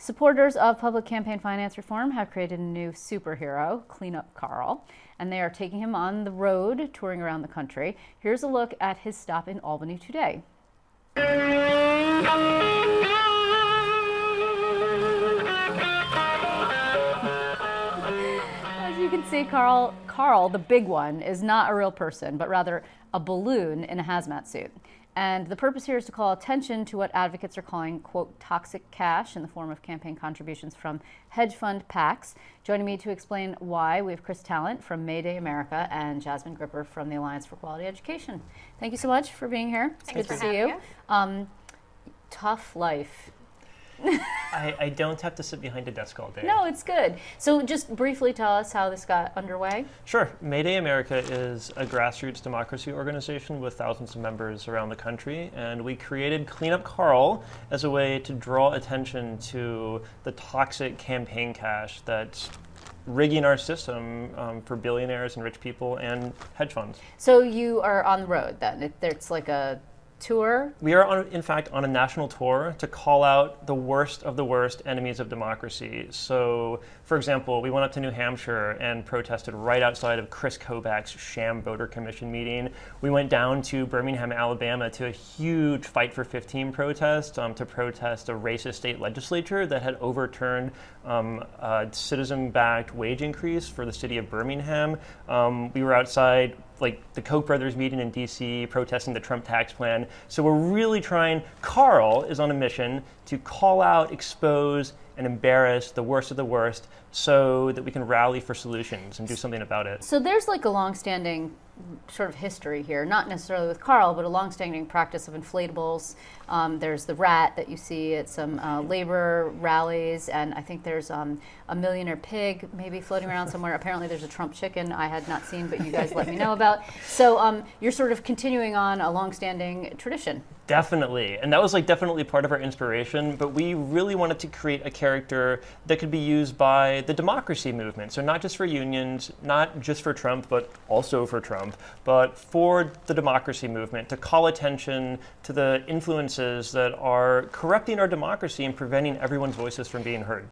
Supporters of public campaign finance reform have created a new superhero, Cleanup Carl, and they are taking him on the road, touring around the country. Here's a look at his stop in Albany today. As you can see, Carl, the big one, is not a real person, but rather a balloon in a hazmat suit. And the purpose here is to call attention to what advocates are calling, quote, toxic cash in the form of campaign contributions from hedge fund PACs. Joining me to explain why, we have Chris Tallent from Mayday America and Jasmine Gripper from the Alliance for Quality Education. Thank you so much for being here. It's good to see you. Tough life. I don't have to sit behind a desk all day. No, it's good. So just briefly tell us how this got underway. Sure. Mayday America is a grassroots democracy organization with thousands of members around the country, and we created Cleanup Carl as a way to draw attention to the toxic campaign cash that's rigging our system for billionaires and rich people and hedge funds. So you are on the road then? It's like a tour? We are, in fact, on a national tour to call out the worst of the worst enemies of democracy. So, for example, we went up to New Hampshire and protested right outside of Chris Kobach's sham voter commission meeting. We went down to Birmingham, Alabama to a huge Fight for 15 protest to protest a racist state legislature that had overturned a citizen-backed wage increase for the city of Birmingham. We were outside like the Koch brothers meeting in DC protesting the Trump tax plan. So we're really trying, Carl is on a mission to call out, expose, and embarrass the worst of the worst so that we can rally for solutions and do something about it. So there's like a long-standing sort of history here, not necessarily with Carl, but a long-standing practice of inflatables. There's the rat that you see at some labor rallies, and I think there's a millionaire pig maybe floating around somewhere. Apparently there's a Trump chicken I had not seen, but you guys let me know about. So you're sort of continuing on a long-standing tradition. Definitely, and that was like definitely part of our inspiration, but we really wanted to create a character that could be used by the democracy movement. So not just for unions, not just for Trump, but also for Trump, but for the democracy movement to call attention to the influences that are corrupting our democracy and preventing everyone's voices from being heard.